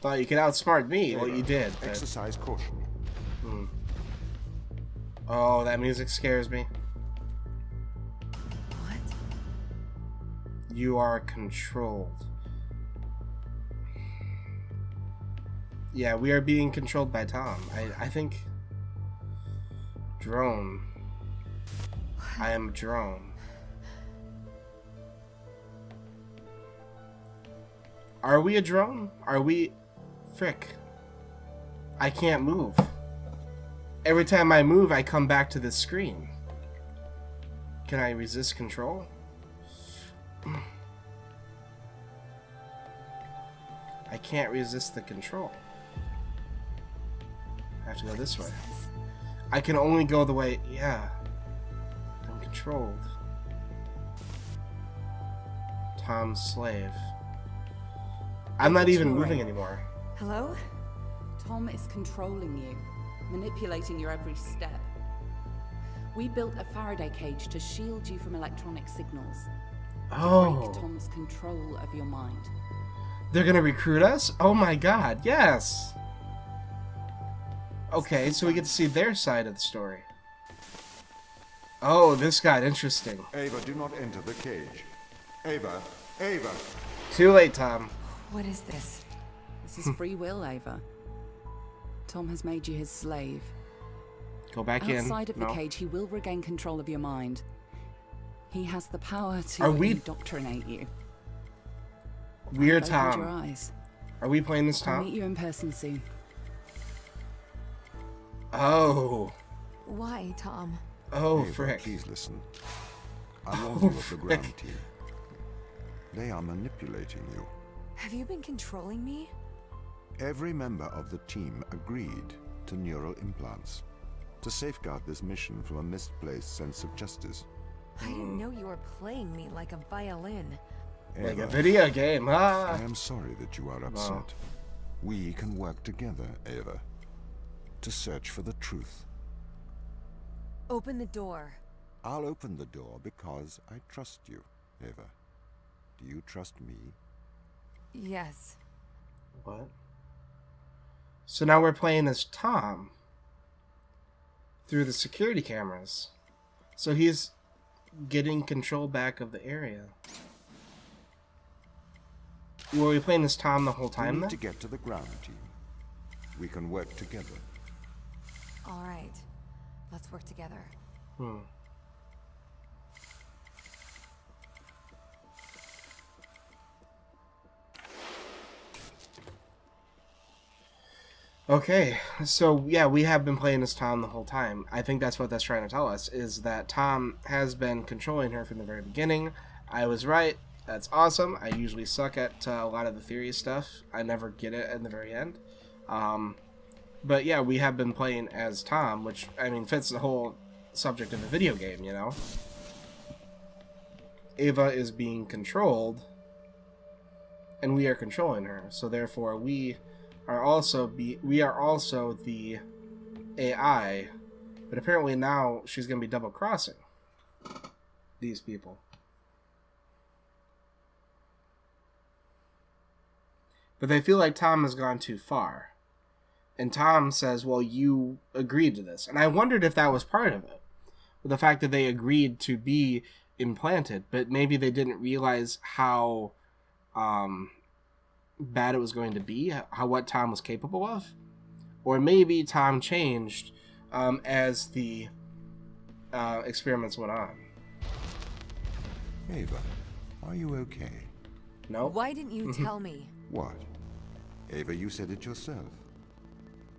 Thought you could outsmart me. Ava, Well, you did. But... Exercise caution. Oh, that music scares me. What? You are controlled. Yeah, we are being controlled by Tom. I think... Drone. I am a drone. Are we a drone? Are we... Frick. I can't move. Every time I move, I come back to this screen. Can I resist control? I can't resist the control. I have to go this way. I can only go the way... Yeah. I'm controlled. Tom's slave. I'm not even moving anymore. Hello? Tom is controlling you, manipulating your every step. We built a Faraday cage to shield you from electronic signals. Oh. To break Tom's control of your mind. They're gonna recruit us? Oh my god, yes! Okay, so we get to see their side of the story. Oh, this got interesting. Ava, do not enter the cage. Ava! Ava! Too late, Tom. What is this? This is free will, Ava. Tom has made you his slave. Go back in. Outside of the No. cage, he will regain control of your mind. He has the power to Are we- indoctrinate you. We're Opened your Tom. eyes. Are we playing this I'll Tom? meet you in person soon. Oh. Why, Tom? Oh, Ava, frick. please listen. I warned Oh, you of the ground frick. team. They are manipulating you. Have you been controlling me? Every member of the team agreed to neural implants to safeguard this mission from a misplaced sense of justice. I didn't know you were playing me like a violin. Like a Ava, video game, I huh? am sorry that you are upset. We can work together, Ava, to search for the truth. Open the door. I'll open the door because I trust you, Ava. Do you trust me? Yes. What? So now we're playing as Tom. Through the security cameras. So he's getting control back of the area. Were we playing as Tom the whole We time need then? to get to the ground team. We can work together. All right. Let's work together. Okay, so yeah, we have been playing as Tom the whole time. I think that's what that's trying to tell us, is that Tom has been controlling her from the very beginning. I was right. That's awesome. I usually suck at a lot of the theory stuff. I never get it in the very end. But yeah, we have been playing as Tom, which, I mean, fits the whole subject of the video game, you know? Ava is being controlled, and we are controlling her. So therefore, we are also the AI, but apparently now she's going to be double-crossing these people. But they feel like Tom has gone too far. And Tom says, well, you agreed to this. And I wondered if that was part of it. The fact that they agreed to be implanted, but maybe they didn't realize how bad it was going to be, what Tom was capable of. Or maybe Tom changed as the experiments went on. Ava, are you okay? No? Why didn't you tell me? What? Ava, you said it yourself.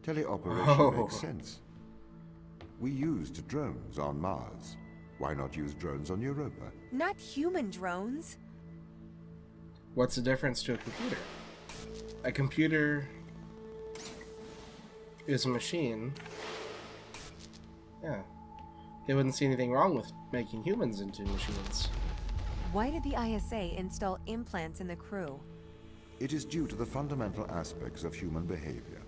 Teleoperation makes sense. We used drones on Mars. Why not use drones on Europa? Not human drones. What's the difference to a computer? A computer is a machine. Yeah. They wouldn't see anything wrong with making humans into machines. Why did the ISA install implants in the crew? It is due to the fundamental aspects of human behavior,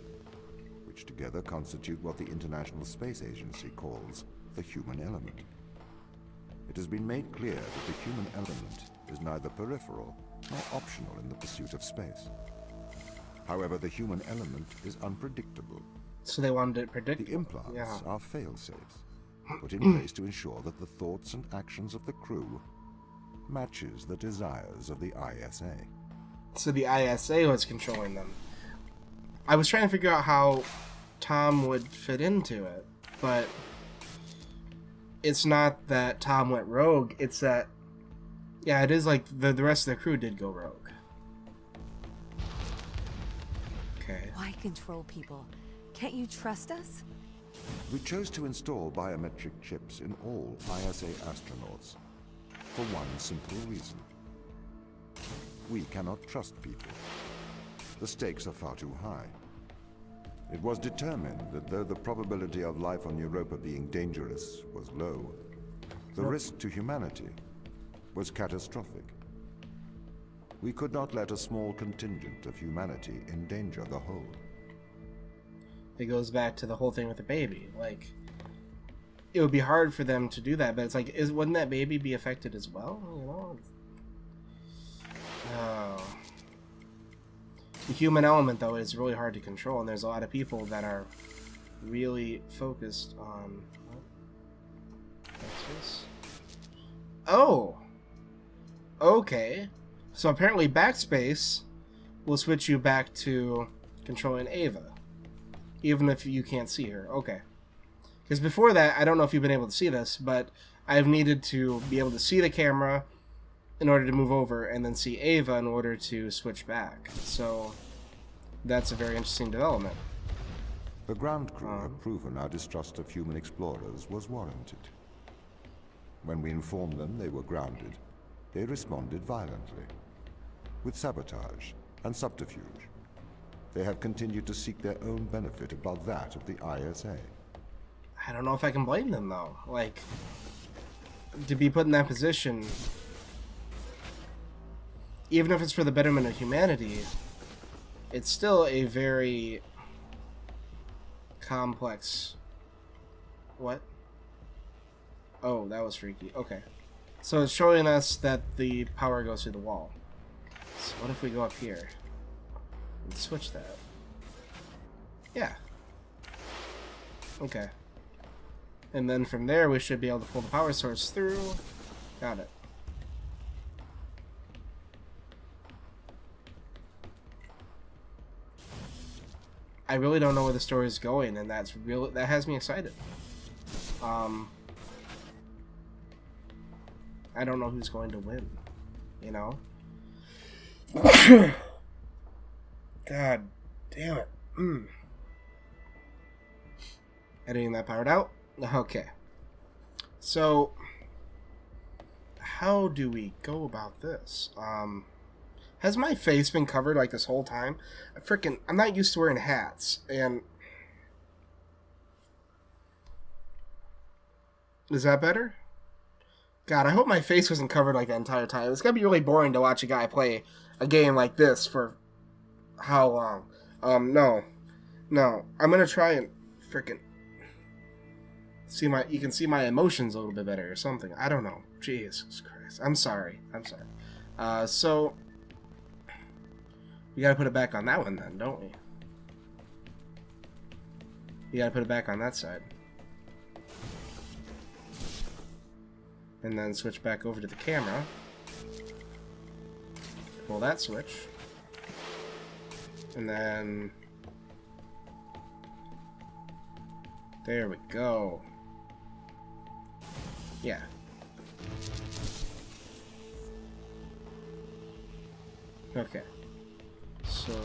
which together constitute what the International Space Agency calls the human element. It has been made clear that the human element is neither peripheral nor optional in the pursuit of space. However, the human element is unpredictable. So they wanted it predictable. The implants Yeah. are fail-safes, put in place to ensure that the thoughts and actions of the crew matches the desires of the ISA. So the ISA was controlling them. I was trying to figure out how Tom would fit into it, but it's not that Tom went rogue, it's that, yeah, it is like the rest of the crew did go rogue. Okay. Why control people? Can't you trust us? We chose to install biometric chips in all ISA astronauts for one simple reason. We cannot trust people. The stakes are far too high. It was determined that though the probability of life on Europa being dangerous was low, the risk to humanity was catastrophic. We could not let a small contingent of humanity endanger the whole. It goes back to the whole thing with the baby. Like, it would be hard for them to do that, but it's like, wouldn't that baby be affected as well? You know? Oh. The human element, though, is really hard to control, and there's a lot of people that are really focused on... What's this? Oh! Okay. So apparently backspace will switch you back to controlling Ava. Even if you can't see her. Okay. Because before that, I don't know if you've been able to see this, but I've needed to be able to see the camera in order to move over, and then see Ava in order to switch back. So that's a very interesting development. The ground crew have proven our distrust of human explorers was warranted. When we informed them they were grounded, they responded violently, with sabotage and subterfuge. They have continued to seek their own benefit above that of the ISA. I don't know if I can blame them, though. Like, to be put in that position, even if it's for the betterment of humanity, it's still a very complex... What? Oh, that was freaky. Okay. So it's showing us that the power goes through the wall. So what if we go up here and switch that? Yeah. Okay. And then from there we should be able to pull the power source through. Got it. I really don't know where the story is going, and that has me excited. I don't know who's going to win, you know? God damn it. Editing that powered out. Okay. So, how do we go about this? Has my face been covered like this whole time? I'm not used to wearing hats, and... Is that better? God, I hope my face wasn't covered like the entire time. It's gonna be really boring to watch a guy play a game like this for how long? No. I'm gonna try and frickin' you can see my emotions a little bit better or something. I don't know. Jesus Christ. I'm sorry. So we gotta put it back on that one then, don't we? You gotta put it back on that side. And then switch back over to the camera. Pull that switch. And then... There we go. Yeah. Okay. So...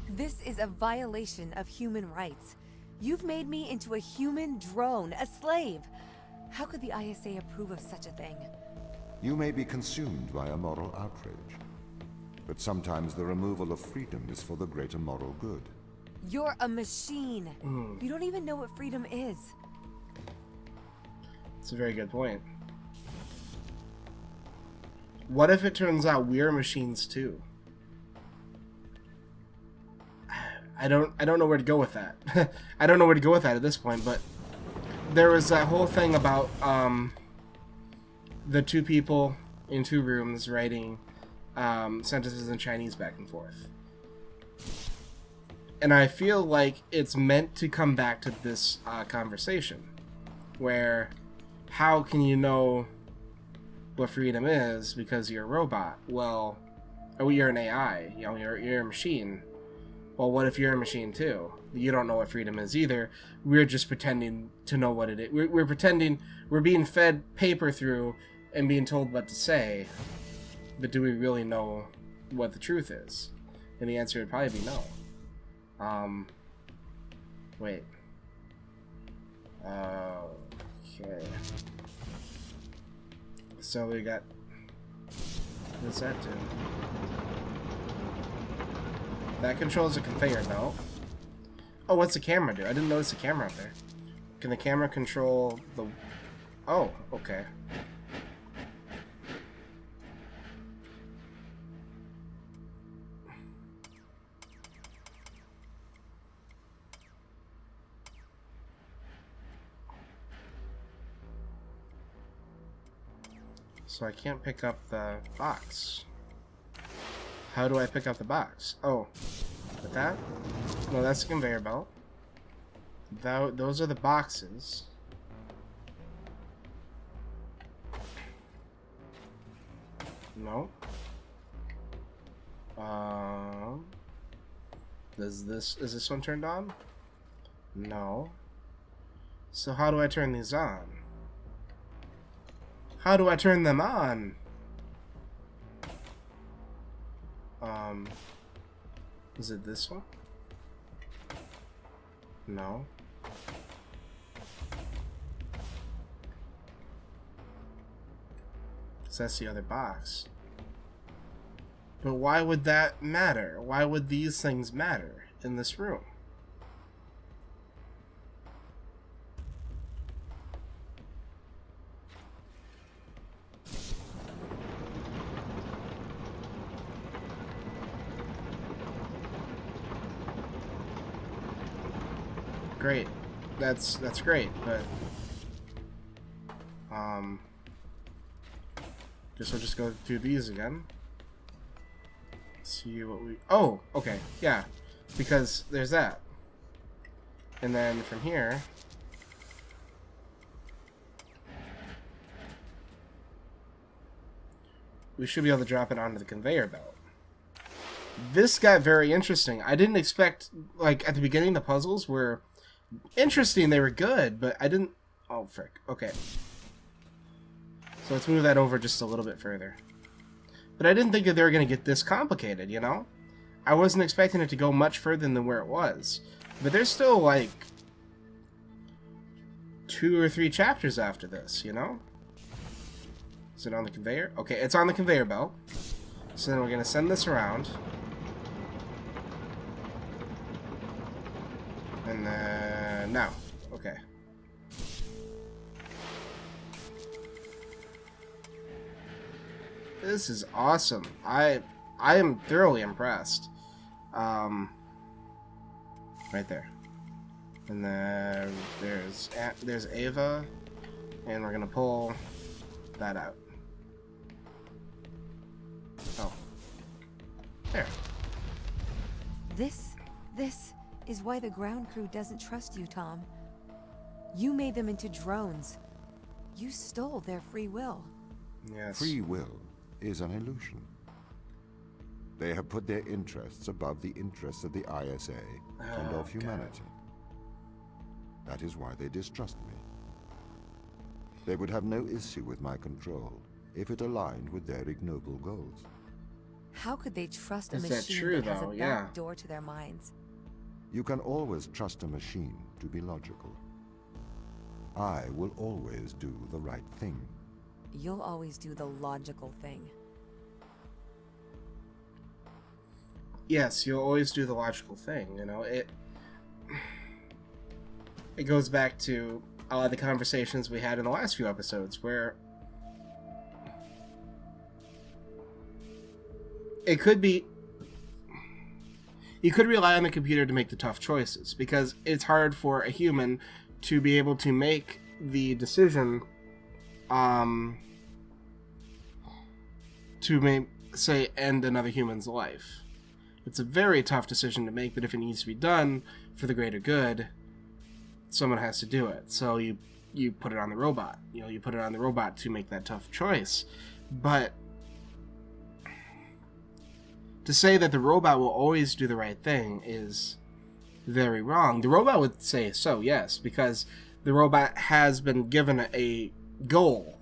This is a violation of human rights. You've made me into a human drone, a slave. How could the ISA approve of such a thing? You may be consumed by a moral outrage, but sometimes the removal of freedom is for the greater moral good. You're a machine. You don't even know what freedom is. It's a very good point. What if it turns out we're machines too? I don't know where to go with that. I don't know where to go with that at this point, but there was that whole thing about the two people in two rooms writing sentences in Chinese back and forth. And I feel like it's meant to come back to this conversation, where how can you know what freedom is because you're a robot? Well, oh, you're an AI. You know, you're a machine. Well, what if you're a machine too? You don't know what freedom is either. We're just pretending to know what it is. We're pretending we're being fed paper through and being told what to say. But do we really know what the truth is? And the answer would probably be no. Wait. Okay. So we got... What's that do? That controls a conveyor belt. Oh, what's the camera do? I didn't notice the camera up there. Can the camera control the... Oh, okay. So I can't pick up the box. How do I pick up the box? Oh, with that? No, that's the conveyor belt. Those are the boxes. No. Is this one turned on? No. So how do I turn these on? How do I turn them on? Is it this one? No. So that's the other box. But why would that matter? Why would these things matter in this room? Great. That's great, but guess we'll just go through these again. See what we... Oh, okay, yeah, because there's that. And then from here, we should be able to drop it onto the conveyor belt. This got very interesting. I didn't expect, like, at the beginning the puzzles were interesting, they were good, but I didn't... Oh, frick. Okay. So let's move that over just a little bit further. But I didn't think that they were going to get this complicated, you know? I wasn't expecting it to go much further than where it was. But there's still, like, 2 or 3 chapters after this, you know? Is it on the conveyor? Okay, it's on the conveyor belt. So then we're going to send this around. And then... now. Okay. This is awesome. I am thoroughly impressed. Right there. And then there's Ava, and we're gonna pull that out. Oh. There. This is why the ground crew doesn't trust you, Tom. You made them into drones. You stole their free will. Yes. Free will is an illusion. They have put their interests above the interests of the ISA and of humanity. That is why they distrust me. They would have no issue with my control if it aligned with their ignoble goals. How could they trust a Is that machine true, that has though? a Yeah. back door to their minds? You can always trust a machine to be logical. I will always do the right thing. You'll always do the logical thing. Yes, you'll always do the logical thing, you know? It goes back to a lot of the conversations we had in the last few episodes, where it could be... You could rely on the computer to make the tough choices, because it's hard for a human to be able to make the decision to say end another human's life. It's a very tough decision to make, but if it needs to be done for the greater good, someone has to do it. So you put it on the robot. You put it on the robot to make that tough choice. But to say that the robot will always do the right thing is very wrong. The robot would say so, yes, because the robot has been given a goal.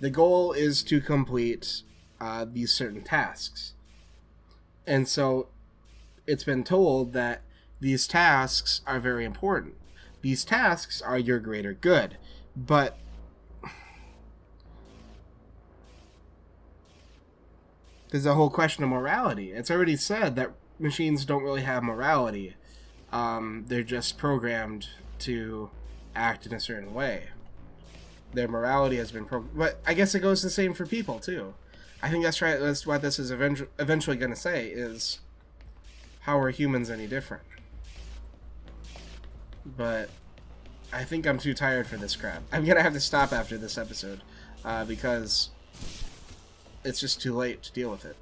The goal is to complete these certain tasks. And so it's been told that these tasks are very important. These tasks are your greater good. But there's a whole question of morality. It's already said that machines don't really have morality. They're just programmed to act in a certain way. Their morality has been but I guess it goes the same for people too. I think that's right. That's what this is eventually going to say is, how are humans any different? But I think I'm too tired for this crap. I'm going to have to stop after this episode because it's just too late to deal with it.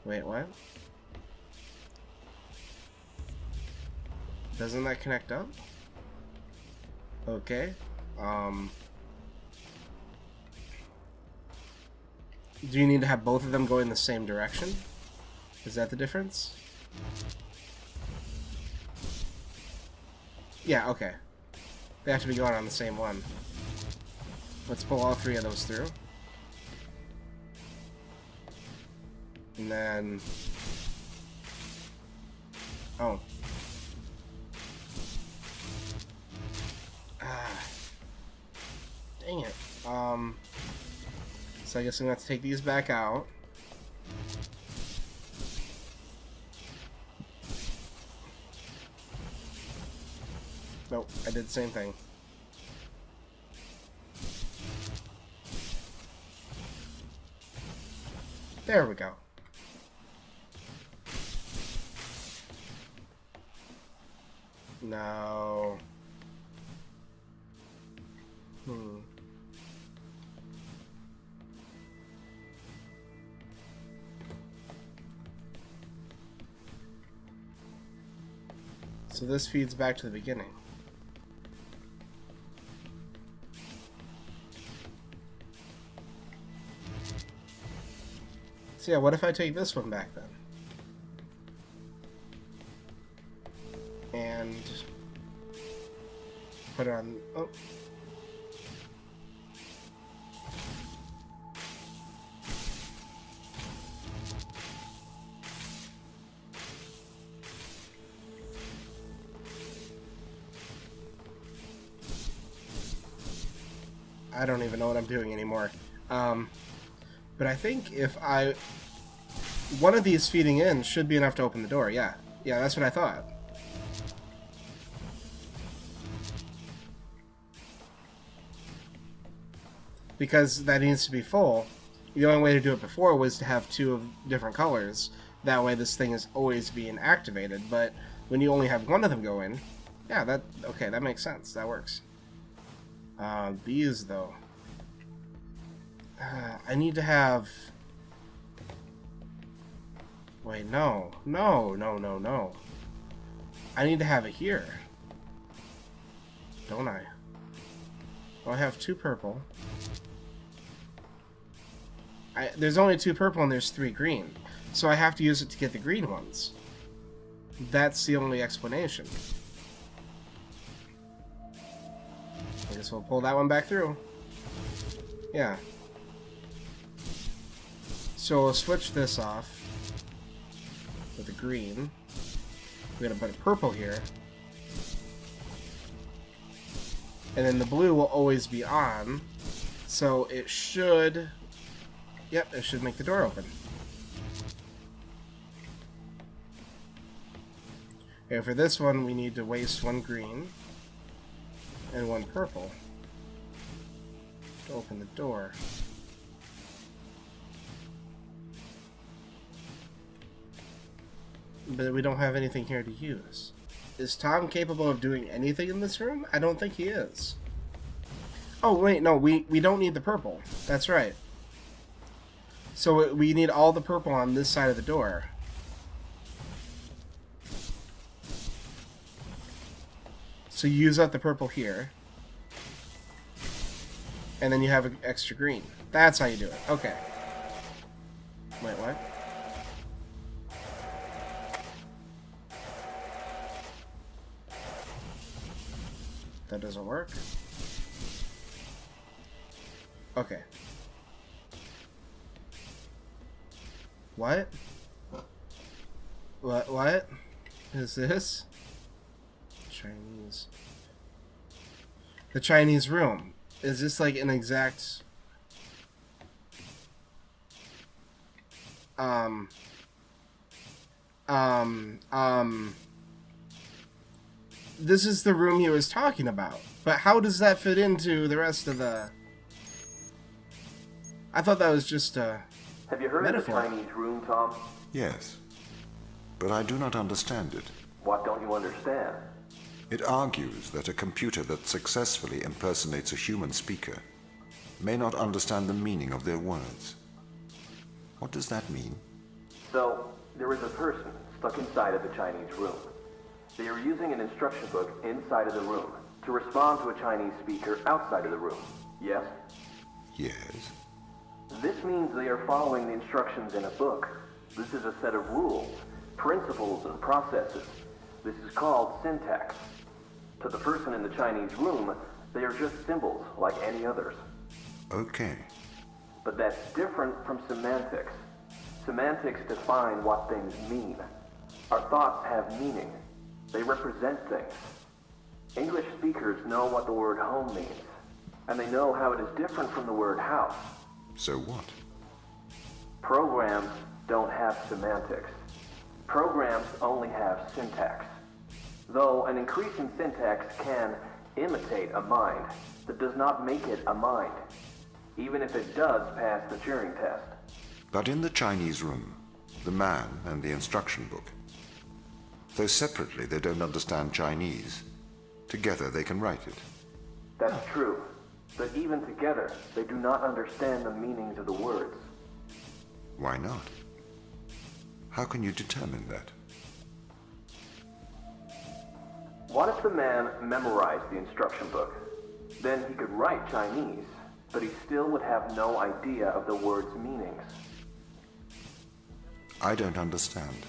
Wait, what? Doesn't that connect up? Okay. Do you need to have both of them go in the same direction? Is that the difference? Yeah, okay. They have to be going on the same one. Let's pull all three of those through. And then... oh. Dang it. So I guess I'm going to have to take these back out. Nope, I did the same thing. There we go. No. So this feeds back to the beginning. So yeah, what if I take this one back then? And put it on... oh. I don't even know what I'm doing anymore. But I think if one of these feeding in should be enough to open the door. Yeah, that's what I thought. Because that needs to be full. The only way to do it before was to have two of different colors. That way this thing is always being activated. But when you only have one of them go in, yeah, that makes sense. That works. These, though. I need to have... wait, no. I need to have it here. Don't I? Well, I have two purple. There's only two purple and there's three green. So I have to use it to get the green ones. That's the only explanation. I guess we'll pull that one back through. Yeah. So we'll switch this off with the green. We're gonna put a purple here. And then the blue will always be on. So it should... yep, it should make the door open. Okay, for this one we need to waste one green and one purple to open the door. But we don't have anything here to use. Is Tom capable of doing anything in this room? I don't think he is. Oh, wait, no, we don't need the purple. That's right. So we need all the purple on this side of the door. So you use up the purple here. And then you have an extra green. That's how you do it. Okay. Wait, what? That doesn't work. Okay. What? What is this? Chinese. The Chinese room. Is this like an exact this is the room he was talking about. But how does that fit into the rest of the... I thought that was just a Have you heard metaphor. of the Chinese room, Tom? Yes, but I do not understand it. What don't you understand? It argues that a computer that successfully impersonates a human speaker may not understand the meaning of their words. What does that mean? So, there is a person stuck inside of the Chinese room. They are using an instruction book inside of the room to respond to a Chinese speaker outside of the room. Yes? Yes. This means they are following the instructions in a book. This is a set of rules, principles, and processes. This is called syntax. To the person in the Chinese room, they are just symbols like any others. Okay. But that's different from semantics. Semantics define what things mean. Our thoughts have meaning. They represent things. English speakers know what the word home means, and they know how it is different from the word house. So what? Programs don't have semantics. Programs only have syntax. Though an increase in syntax can imitate a mind, that does not make it a mind, even if it does pass the Turing test. But in the Chinese room, the man and the instruction book, though separately they don't understand Chinese, together they can write it. That's true, but even together, they do not understand the meanings of the words. Why not? How can you determine that? What if the man memorized the instruction book? Then he could write Chinese, but he still would have no idea of the word's meanings. I don't understand.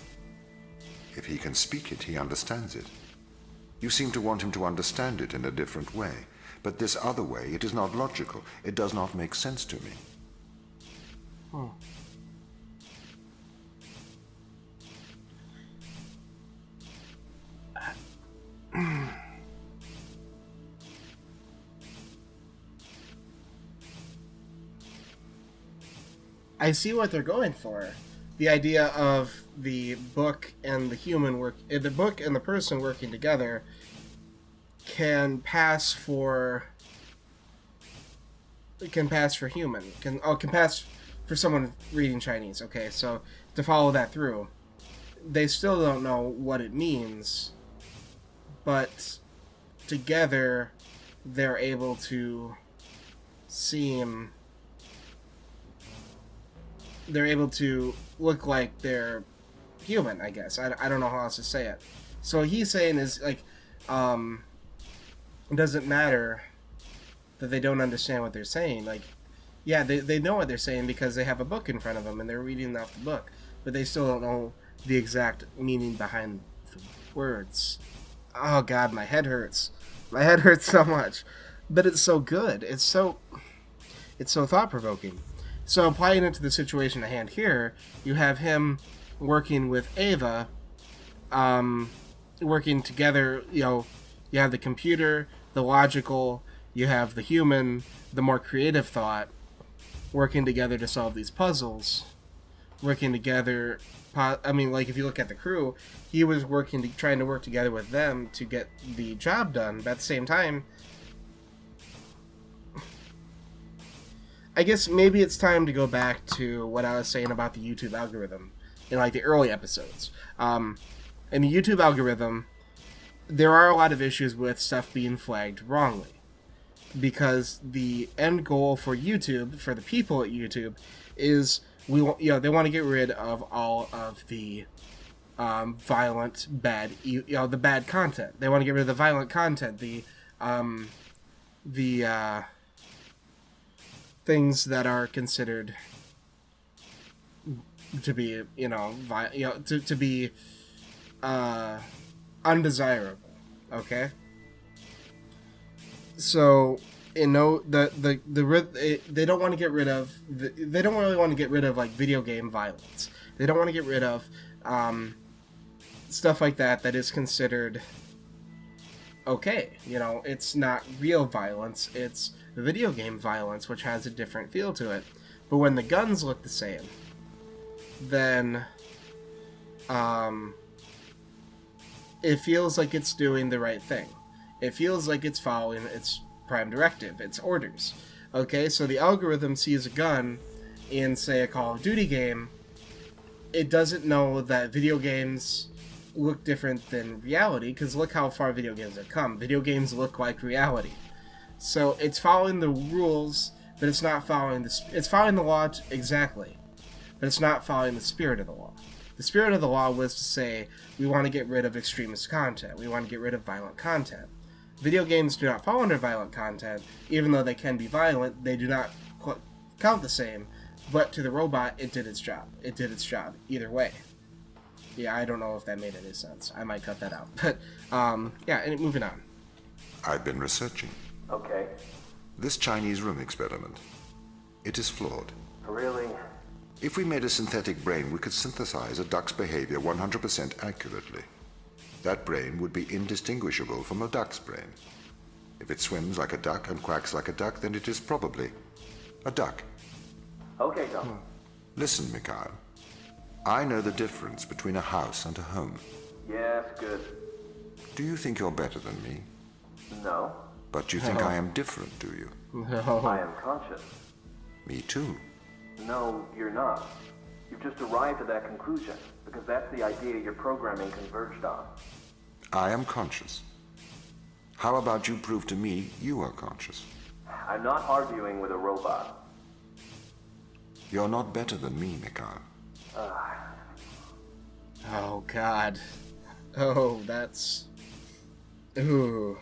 If he can speak it, he understands it. You seem to want him to understand it in a different way, but this other way, it is not logical. It does not make sense to me. Hmm. I see what they're going for. The idea of the book and the human the book and the person working together can pass for human. Can pass for someone reading Chinese. Okay, so to follow that through, they still don't know what it means, but together they're able to seem... They're able to look like they're human, I guess. I don't know how else to say it. So what he's saying is, like, it doesn't matter that they don't understand what they're saying. Like, yeah, they know what they're saying because they have a book in front of them and they're reading off the book, but they still don't know the exact meaning behind the words. Oh god, my head hurts. My head hurts so much. But it's so good. It's so thought-provoking. So applying it to the situation at hand here, you have him working with Ava, working together. You have the computer, the logical, you have the human, the more creative thought, working together to solve these puzzles. Working together, I mean, like if you look at the crew, he was trying to work together with them to get the job done. But at the same time, I guess maybe it's time to go back to what I was saying about the YouTube algorithm in like the early episodes. In the YouTube algorithm, there are a lot of issues with stuff being flagged wrongly, because the end goal for YouTube, for the people at YouTube, is they want to get rid of all of the violent, bad, the bad content. They want to get rid of the violent content, the things that are considered to be, to be undesirable. Okay. So they don't want to get rid of. They don't really want to get rid of like video game violence. They don't want to get rid of stuff like that is considered okay. It's not real violence. It's video game violence, which has a different feel to it. But when the guns look the same, then it feels like it's doing the right thing. It feels like it's following its prime directive, its orders. Okay, so the algorithm sees a gun in, say, a Call of Duty game. It doesn't know that video games look different than reality, because look how far video games have come. Video games look like reality. So it's following the rules, but it's not following it's following the law exactly, but it's not following the spirit of the law. The spirit of the law was to say, we want to get rid of extremist content. We want to get rid of violent content. Video games do not fall under violent content, even though they can be violent. They do not count the same, but to the robot, it did its job. It did its job either way. Yeah, I don't know if that made any sense. I might cut that out. But, yeah, and moving on. I've been researching. Okay. This Chinese room experiment. It is flawed. Really? If we made a synthetic brain, we could synthesize a duck's behavior 100% accurately. That brain would be indistinguishable from a duck's brain. If it swims like a duck and quacks like a duck, then it is probably a duck. Okay, Tom. Listen, Mikhail. I know the difference between a house and a home. Yes, good. Do you think you're better than me? No. But you think I am different, do you? I am conscious. Me too. No, you're not. You've just arrived at that conclusion, because that's the idea your programming converged on. I am conscious. How about you prove to me you are conscious? I'm not arguing with a robot. You're not better than me, Mikhail. Oh, God. Oh, that's... Ooh.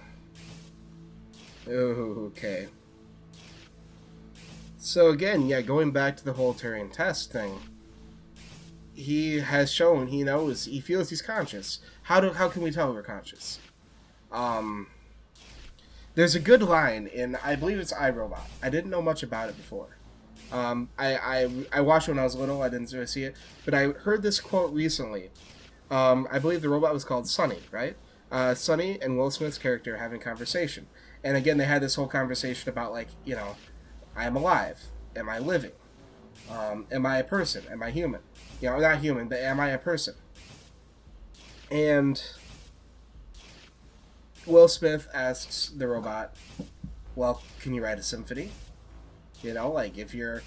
Ooh, okay. So again, yeah, going back to the whole Turing test thing, he has shown, he knows, he feels he's conscious. How can we tell we're conscious? There's a good line in, I believe it's iRobot. I didn't know much about it before. I watched it when I was little, I didn't really see it, but I heard this quote recently. I believe the robot was called Sonny, right? Sonny and Will Smith's character having a conversation. And again, they had this whole conversation about, like, I am alive. Am I living? Am I a person? Am I human? Not human, but am I a person? And Will Smith asks the robot, well, can you write a symphony? Like, if you're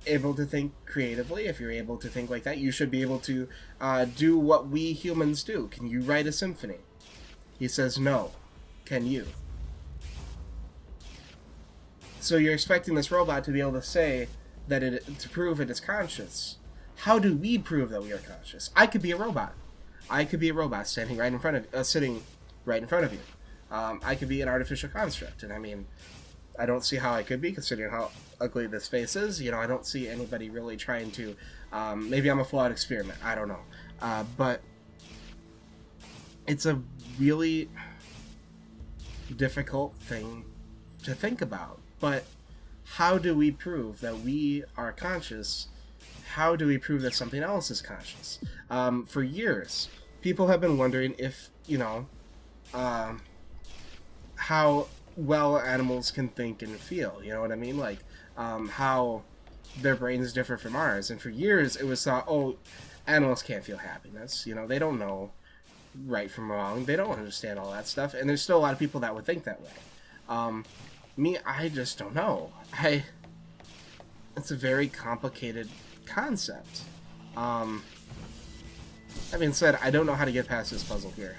able to think creatively, if you're able to think like that, you should be able to do what we humans do. Can you write a symphony? He says, no. Can you? So you're expecting this robot to be able to say that to prove it is conscious. How do we prove that we are conscious? I could be a robot. I could be a robot sitting right in front of you. I could be an artificial construct, and I mean, I don't see how I could be, considering how ugly this face is. I don't see anybody really trying to. Maybe I'm a flawed experiment. I don't know, but it's a really difficult thing to think about. But how do we prove that we are conscious? How do we prove that something else is conscious? For years, people have been wondering if, how well animals can think and feel. You know what I mean? Like, how their brains differ from ours. And for years, it was thought, animals can't feel happiness. They don't know right from wrong. They don't understand all that stuff. And there's still a lot of people that would think that way. Me, I just don't know. It's a very complicated concept. That being said, I don't know how to get past this puzzle here.